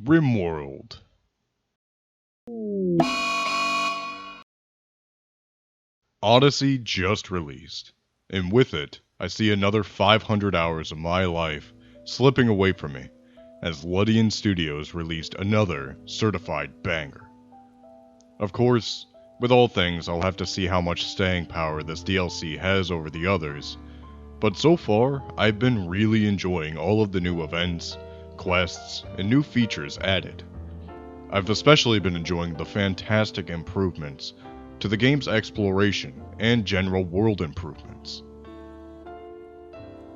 Rimworld. Odyssey just released, and with it, I see another 500 hours of my life slipping away from me, as Ludowic Studios released another certified banger. Of course, with all things, I'll have to see how much staying power this DLC has over the others, but so far, I've been really enjoying all of the new events, quests, and new features added. I've especially been enjoying the fantastic improvements to the game's exploration and general world improvements.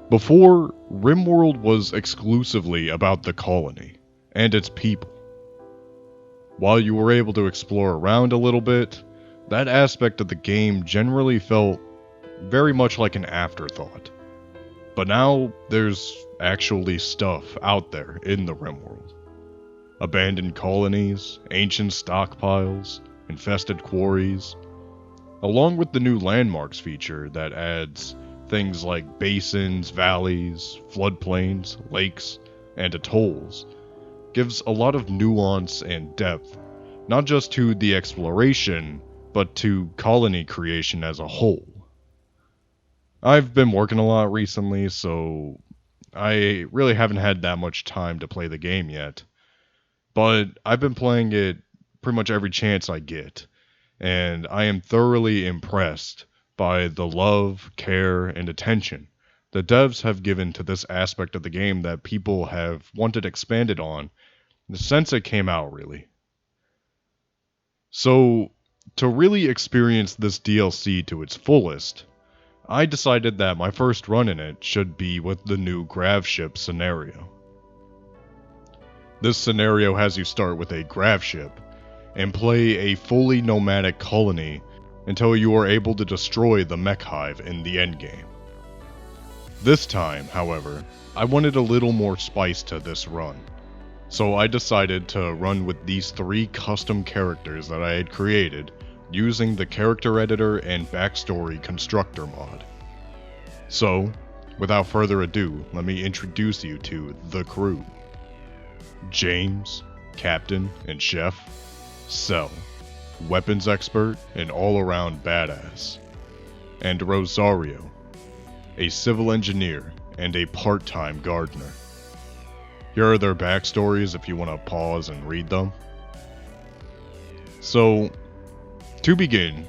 Before, Rimworld was exclusively about the colony and its people. While you were able to explore around a little bit, that aspect of the game generally felt very much like an afterthought. But now, there's actually stuff out there in the Rimworld. Abandoned colonies, ancient stockpiles, infested quarries, along with the new landmarks feature that adds things like basins, valleys, floodplains, lakes, and atolls, gives a lot of nuance and depth, not just to the exploration, but to colony creation as a whole. I've been working a lot recently, so I really haven't had that much time to play the game yet, but I've been playing it pretty much every chance I get, and I am thoroughly impressed by the love, care, and attention the devs have given to this aspect of the game that people have wanted expanded on since it came out, really. So, to really experience this DLC to its fullest, I decided that my first run in it should be with the new grav ship scenario. This scenario has you start with a grav ship, and play a fully nomadic colony until you are able to destroy the Mechhive in the endgame. This time, however, I wanted a little more spice to this run, so I decided to run with these 3 custom characters that I had created using the character editor and backstory constructor mod. So, without further ado, let me introduce you to the crew. James, Captain and Chef, Cell, weapons expert and all-around badass, and Rosario, a civil engineer and a part-time gardener. Here are their backstories if you want to pause and read them. So, to begin,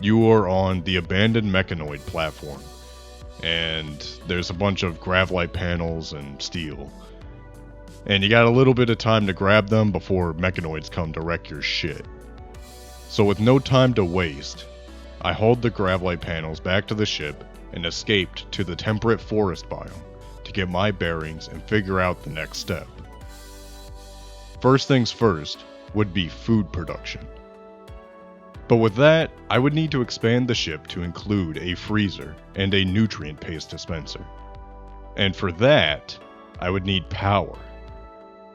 you are on the abandoned mechanoid platform, and there's a bunch of grav-light panels and steel. And you got a little bit of time to grab them before mechanoids come to wreck your shit. So with no time to waste, I hauled the grav-light panels back to the ship and escaped to the temperate forest biome to get my bearings and figure out the next step. First things first would be food production. But with that, I would need to expand the ship to include a freezer and a nutrient paste dispenser. And for that, I would need power.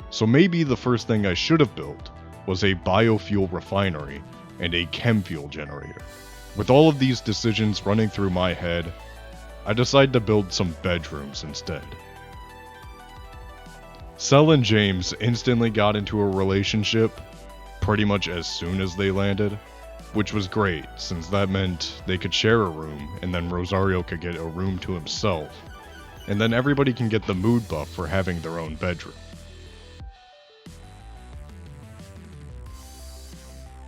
So maybe the first thing I should have built was a biofuel refinery and a chem fuel generator. With all of these decisions running through my head, I decided to build some bedrooms instead. Cell and James instantly got into a relationship pretty much as soon as they landed, which was great since that meant they could share a room and then Rosario could get a room to himself, and then everybody can get the mood buff for having their own bedroom.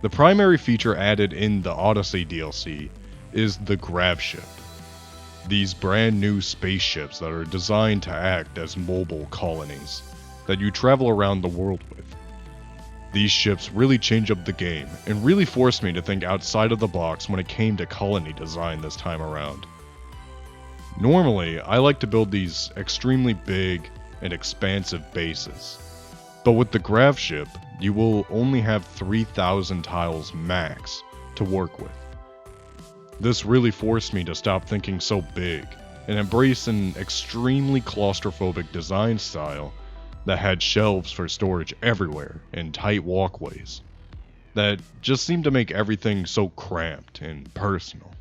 The primary feature added in the Odyssey DLC is the grav ship. These brand new spaceships that are designed to act as mobile colonies that you travel around the world with. These ships really change up the game and really forced me to think outside of the box when it came to colony design this time around. Normally, I like to build these extremely big and expansive bases, but with the grav ship, you will only have 3,000 tiles max to work with. This really forced me to stop thinking so big and embrace an extremely claustrophobic design style that had shelves for storage everywhere and tight walkways that just seemed to make everything so cramped and personal.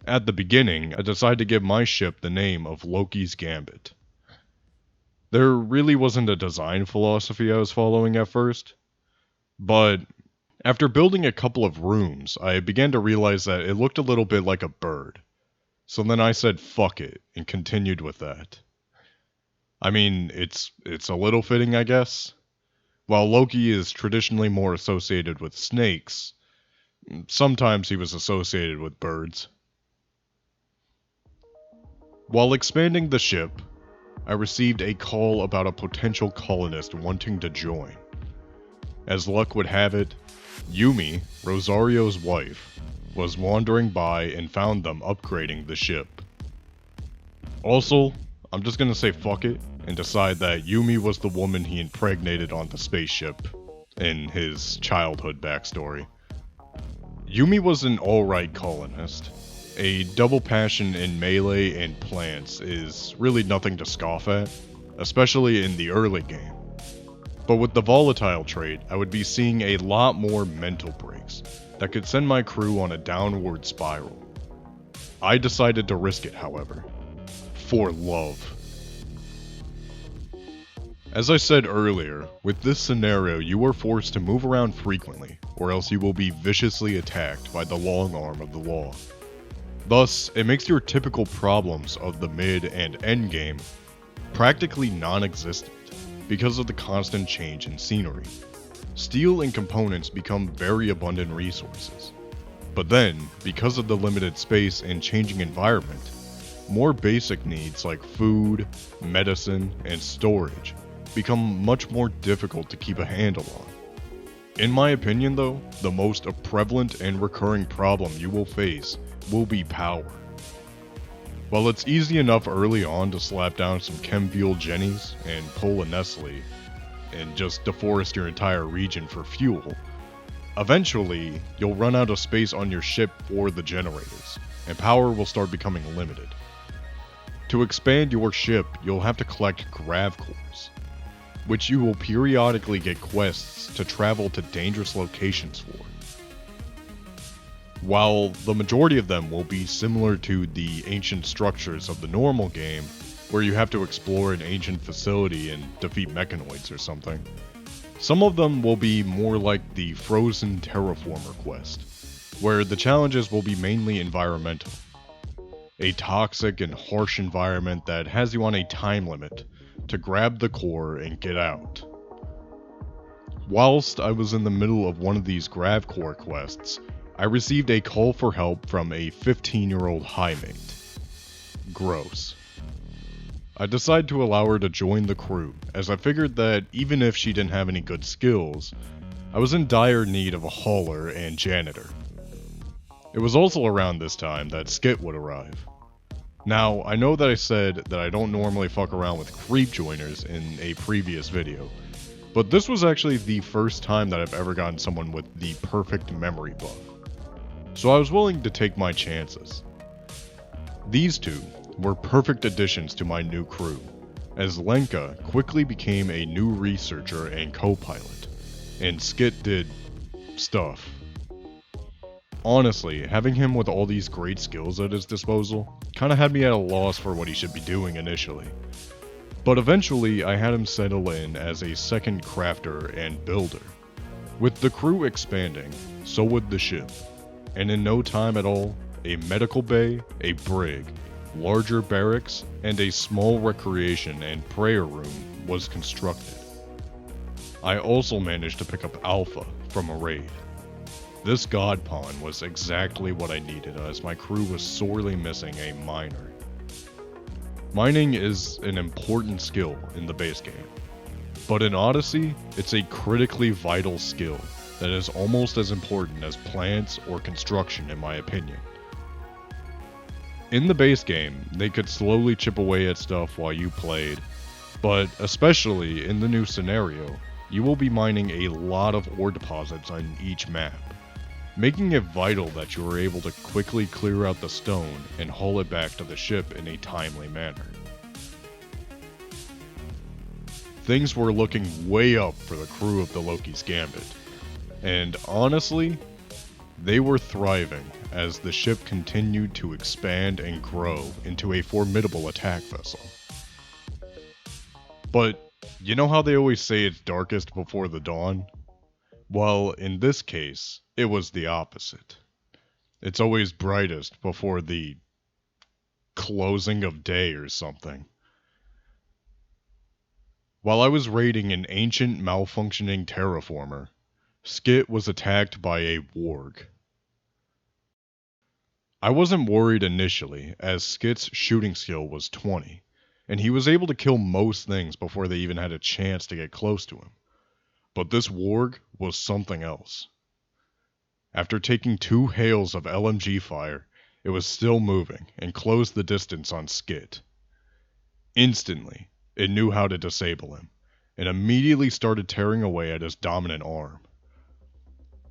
At the beginning, I decided to give my ship the name of Loki's Gambit. There really wasn't a design philosophy I was following at first, but after building a couple of rooms, I began to realize that it looked a little bit like a bird. So then I said fuck it, and continued with that. I mean, it's a little fitting, I guess. While Loki is traditionally more associated with snakes, sometimes he was associated with birds. While expanding the ship, I received a call about a potential colonist wanting to join. As luck would have it, Yumi, Rosario's wife, was wandering by and found them upgrading the ship. Also, I'm just gonna say fuck it and decide that Yumi was the woman he impregnated on the spaceship in his childhood backstory. Yumi was an alright colonist. A double passion in melee and plants is really nothing to scoff at, especially in the early game. But with the volatile trait, I would be seeing a lot more mental breaks that could send my crew on a downward spiral. I decided to risk it, however. For love. As I said earlier, with this scenario you are forced to move around frequently, or else you will be viciously attacked by the long arm of the law. Thus, it makes your typical problems of the mid and end game practically non-existent because of the constant change in scenery. Steel and components become very abundant resources. But then, because of the limited space and changing environment, more basic needs like food, medicine, and storage become much more difficult to keep a handle on. In my opinion though, the most prevalent and recurring problem you will face will be power. While it's easy enough early on to slap down some chem fuel jennies and pull a Nestle and just deforest your entire region for fuel, eventually you'll run out of space on your ship for the generators, and power will start becoming limited. To expand your ship, you'll have to collect grav cores, which you will periodically get quests to travel to dangerous locations for. While the majority of them will be similar to the ancient structures of the normal game, where you have to explore an ancient facility and defeat mechanoids or something, some of them will be more like the Frozen Terraformer quest, where the challenges will be mainly environmental. A toxic and harsh environment that has you on a time limit to grab the core and get out. Whilst I was in the middle of one of these grav core quests, I received a call for help from a 15-year-old high mate. Gross. I decided to allow her to join the crew, as I figured that even if she didn't have any good skills, I was in dire need of a hauler and janitor. It was also around this time that Skit would arrive. Now, I know that I said that I don't normally fuck around with creep joiners in a previous video, but this was actually the first time that I've ever gotten someone with the perfect memory buff. So I was willing to take my chances. These two were perfect additions to my new crew, as Lenka quickly became a new researcher and co-pilot, and Skit did stuff. Honestly, having him with all these great skills at his disposal kinda had me at a loss for what he should be doing initially. But eventually I had him settle in as a second crafter and builder. With the crew expanding, so would the ship. And in no time at all, a medical bay, a brig, larger barracks, and a small recreation and prayer room was constructed. I also managed to pick up Alpha from a raid. This god pawn was exactly what I needed, as my crew was sorely missing a miner. Mining is an important skill in the base game, but in Odyssey, it's a critically vital skill that is almost as important as plants or construction in my opinion. In the base game, they could slowly chip away at stuff while you played, but especially in the new scenario, you will be mining a lot of ore deposits on each map, making it vital that you are able to quickly clear out the stone and haul it back to the ship in a timely manner. Things were looking way up for the crew of the Loki's Gambit. And honestly, they were thriving as the ship continued to expand and grow into a formidable attack vessel. But you know how they always say it's darkest before the dawn? Well, in this case, it was the opposite. It's always brightest before the closing of day or something. While I was raiding an ancient malfunctioning terraformer, Skit was attacked by a warg. I wasn't worried initially, as Skit's shooting skill was 20, and he was able to kill most things before they even had a chance to get close to him. But this warg was something else. After taking 2 hails of LMG fire, it was still moving and closed the distance on Skit. Instantly, it knew how to disable him, and immediately started tearing away at his dominant arm.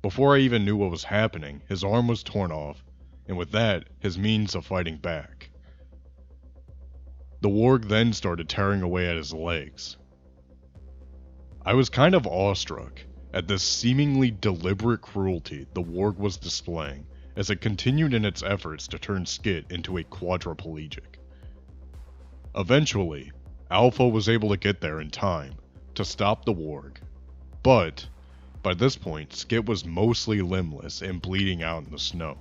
Before I even knew what was happening, his arm was torn off, and with that, his means of fighting back. The warg then started tearing away at his legs. I was kind of awestruck at this seemingly deliberate cruelty the warg was displaying as it continued in its efforts to turn Skit into a quadriplegic. Eventually, Alpha was able to get there in time to stop the warg, but by this point, Skit was mostly limbless and bleeding out in the snow.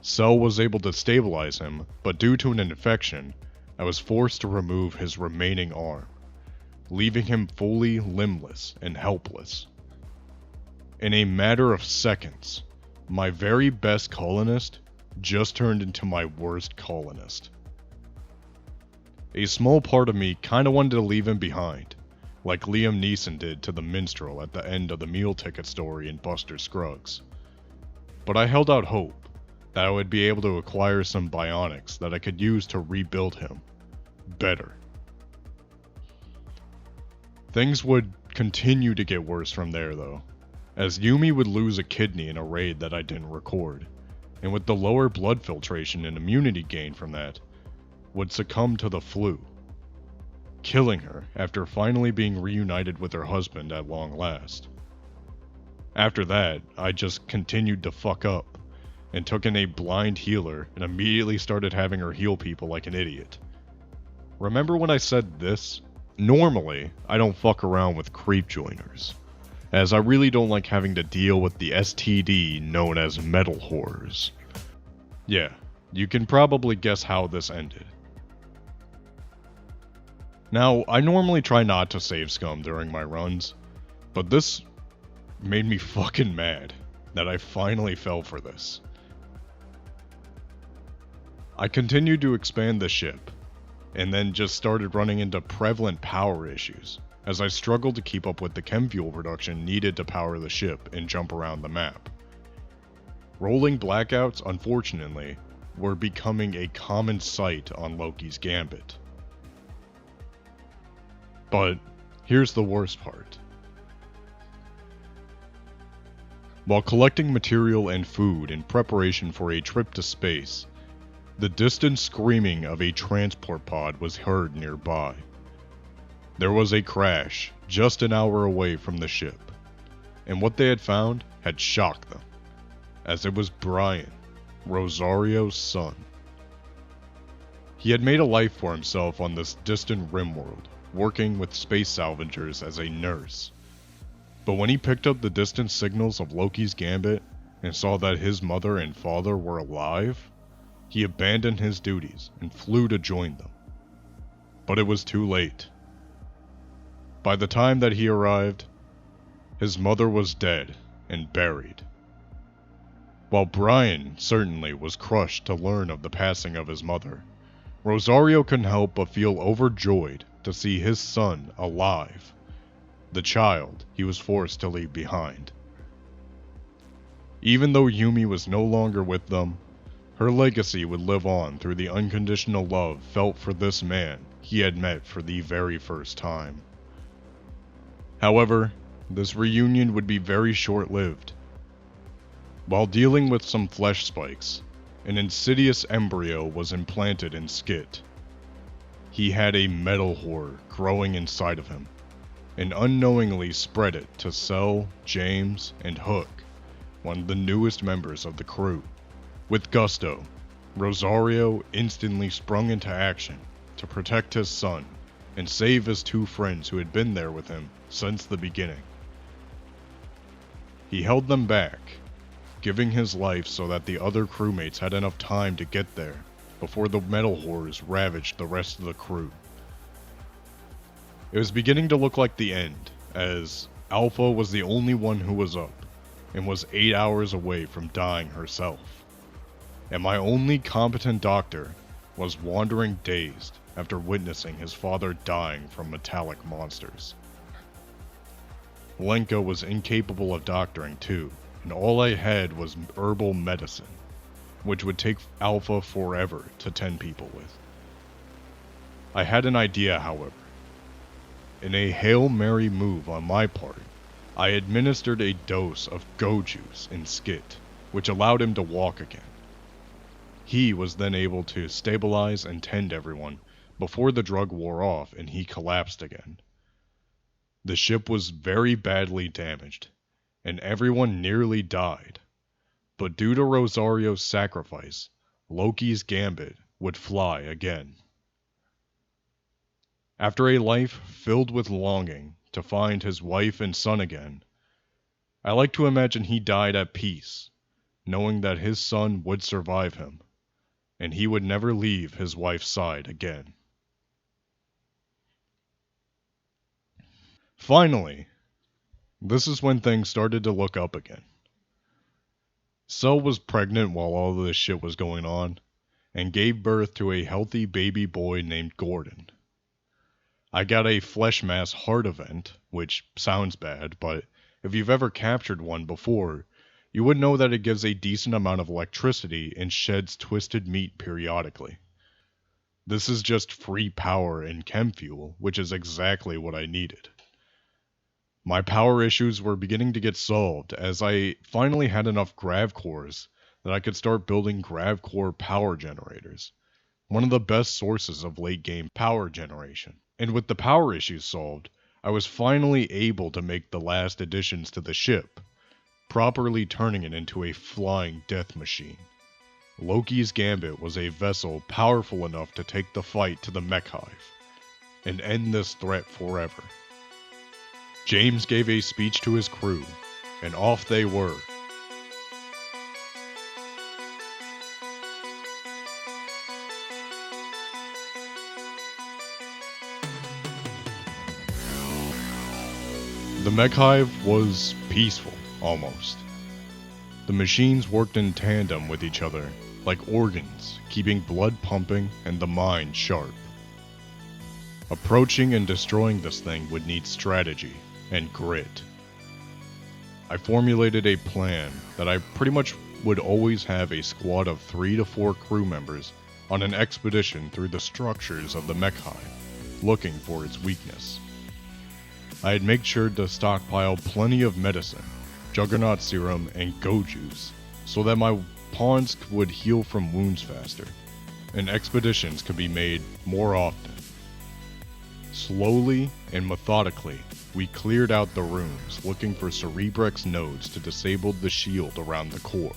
Cell was able to stabilize him, but due to an infection, I was forced to remove his remaining arm, leaving him fully limbless and helpless. In a matter of seconds, my very best colonist just turned into my worst colonist. A small part of me kinda wanted to leave him behind, like Liam Neeson did to the minstrel at the end of the meal ticket story in Buster Scruggs. But I held out hope that I would be able to acquire some bionics that I could use to rebuild him better. Things would continue to get worse from there though, as Yumi would lose a kidney in a raid that I didn't record, and with the lower blood filtration and immunity gained from that, would succumb to the flu, killing her after finally being reunited with her husband at long last. After that, I just continued to fuck up, and took in a blind healer and immediately started having her heal people like an idiot. Remember when I said this? Normally, I don't fuck around with creep joiners, as I really don't like having to deal with the STD known as metal horrors. Yeah, you can probably guess how this ended. Now, I normally try not to save scum during my runs, but this made me fucking mad that I finally fell for this. I continued to expand the ship, and then just started running into prevalent power issues, as I struggled to keep up with the chem fuel production needed to power the ship and jump around the map. Rolling blackouts, unfortunately, were becoming a common sight on Loki's Gambit. But here's the worst part. While collecting material and food in preparation for a trip to space, the distant screaming of a transport pod was heard nearby. There was a crash just an hour away from the ship, and what they had found had shocked them, as it was Brian, Rosario's son. He had made a life for himself on this distant Rimworld, working with space salvagers as a nurse. But when he picked up the distant signals of Loki's Gambit and saw that his mother and father were alive, he abandoned his duties and flew to join them. But it was too late. By the time that he arrived, his mother was dead and buried. While Brian certainly was crushed to learn of the passing of his mother, Rosario couldn't help but feel overjoyed to see his son alive, the child he was forced to leave behind. Even though Yumi was no longer with them, her legacy would live on through the unconditional love felt for this man he had met for the very first time. However, this reunion would be very short-lived. While dealing with some flesh spikes, an insidious embryo was implanted in Skit. He had a metal horror growing inside of him, and unknowingly spread it to Cell, James, and Hook, one of the newest members of the crew. With gusto, Rosario instantly sprung into action to protect his son and save his two friends who had been there with him since the beginning. He held them back, giving his life so that the other crewmates had enough time to get there before the metal horrors ravaged the rest of the crew. It was beginning to look like the end, as Alpha was the only one who was up, and was 8 hours away from dying herself. And my only competent doctor was wandering dazed after witnessing his father dying from metallic monsters. Lenka was incapable of doctoring too, and all I had was herbal medicine, which would take Alpha forever to tend people with. I had an idea, however. In a Hail Mary move on my part, I administered a dose of go juice in Skit, which allowed him to walk again. He was then able to stabilize and tend everyone before the drug wore off and he collapsed again. The ship was very badly damaged, and everyone nearly died. But due to Rosario's sacrifice, Loki's gambit would fly again. After a life filled with longing to find his wife and son again, I like to imagine he died at peace, knowing that his son would survive him, and he would never leave his wife's side again. Finally, this is when things started to look up again. Cell was pregnant while all of this shit was going on, and gave birth to a healthy baby boy named Gordon. I got a flesh mass heart event, which sounds bad, but if you've ever captured one before, you would know that it gives a decent amount of electricity and sheds twisted meat periodically. This is just free power and chem fuel, which is exactly what I needed. My power issues were beginning to get solved as I finally had enough grav cores that I could start building grav core power generators, one of the best sources of late game power generation. And with the power issues solved, I was finally able to make the last additions to the ship, properly turning it into a flying death machine. Loki's Gambit was a vessel powerful enough to take the fight to the Mechhive, and end this threat forever. James gave a speech to his crew, and off they were. The Mechhive was peaceful, almost. The machines worked in tandem with each other, like organs, keeping blood pumping and the mind sharp. Approaching and destroying this thing would need strategy and grit. I formulated a plan that I pretty much would always have a squad of 3 to 4 crew members on an expedition through the structures of the Mechhive, looking for its weakness. I had made sure to stockpile plenty of medicine, Juggernaut Serum, and Go Juice, so that my pawns would heal from wounds faster, and expeditions could be made more often. Slowly and methodically, we cleared out the rooms looking for Cerebrex nodes to disable the shield around the core.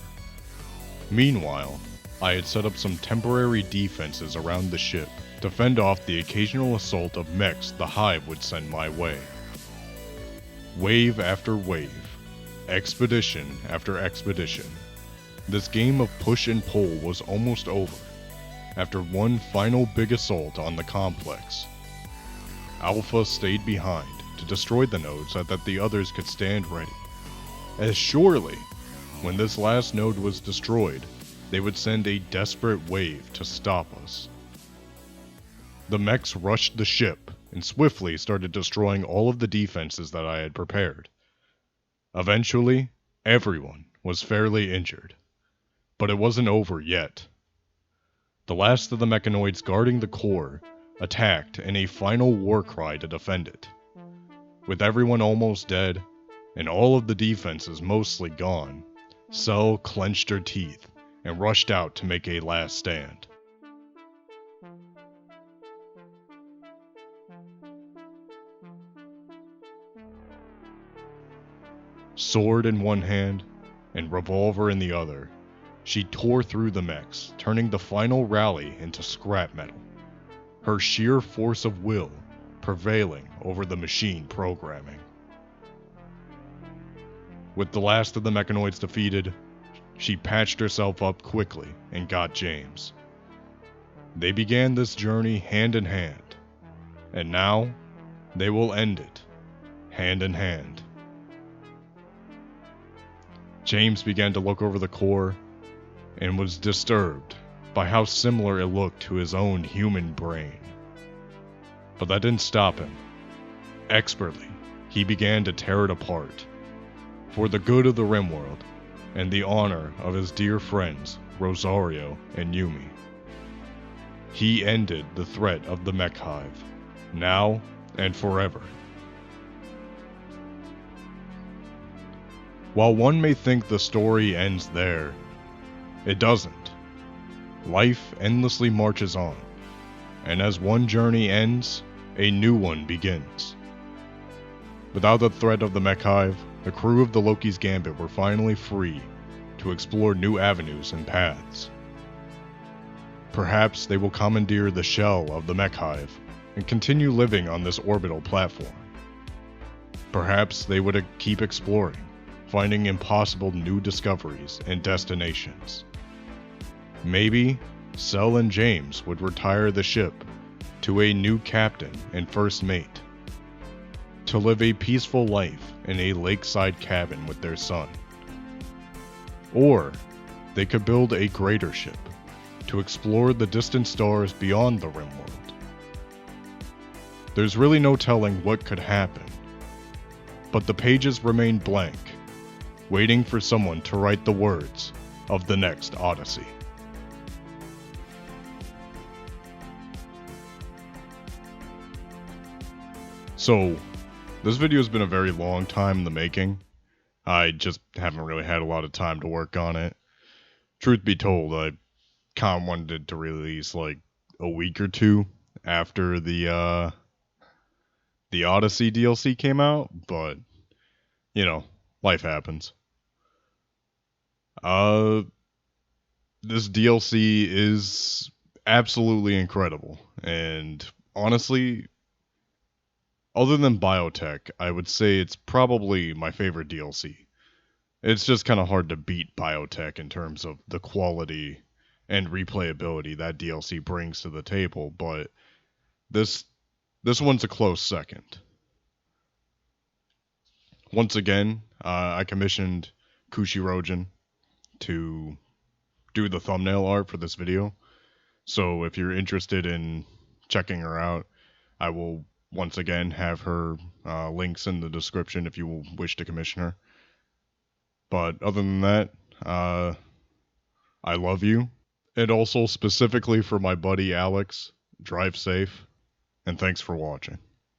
Meanwhile, I had set up some temporary defenses around the ship to fend off the occasional assault of mechs the Hive would send my way. Wave after wave, expedition after expedition, this game of push and pull was almost over, after one final big assault on the complex. Alpha stayed behind to destroy the nodes so that the others could stand ready, as surely, when this last node was destroyed, they would send a desperate wave to stop us. The mechs rushed the ship and swiftly started destroying all of the defenses that I had prepared. Eventually, everyone was fairly injured, but it wasn't over yet. The last of the mechanoids guarding the core attacked in a final war cry to defend it. With everyone almost dead, and all of the defenses mostly gone, Cell clenched her teeth and rushed out to make a last stand. Sword in one hand, and revolver in the other, she tore through the mechs, turning the final rally into scrap metal. Her sheer force of will prevailing over the machine programming. With the last of the mechanoids defeated, she patched herself up quickly and got James. They began this journey hand in hand, and now they will end it hand in hand. James began to look over the core and was disturbed by how similar it looked to his own human brain. But that didn't stop him. Expertly, he began to tear it apart, for the good of the Rimworld and the honor of his dear friends Rosario and Yumi. He ended the threat of the Mechhive, now and forever. While one may think the story ends there, it doesn't. Life endlessly marches on, and as one journey ends, a new one begins. Without the threat of the Mechhive, the crew of the Loki's Gambit were finally free to explore new avenues and paths. Perhaps they will commandeer the shell of the Mechhive and continue living on this orbital platform. Perhaps they would keep exploring, finding impossible new discoveries and destinations. Maybe Cell and James would retire the ship to a new captain and first mate, to live a peaceful life in a lakeside cabin with their son. Or they could build a greater ship to explore the distant stars beyond the Rimworld. There's really no telling what could happen, but the pages remain blank, waiting for someone to write the words of the next Odyssey. So, this video has been a very long time in the making. I just haven't really had a lot of time to work on it. Truth be told, I kind of wanted to release like a week or two after the Odyssey DLC came out, but you know, life happens. This DLC is absolutely incredible, and honestly, other than Biotech, I would say it's probably my favorite DLC. It's just kind of hard to beat Biotech in terms of the quality and replayability that DLC brings to the table, but this one's a close second. Once again, I commissioned KushiroJin to do the thumbnail art for this video, so if you're interested in checking her out, I will once again have her links in the description if you wish to commission her. But other than that, I love you. And also specifically for my buddy Alex, drive safe, and thanks for watching.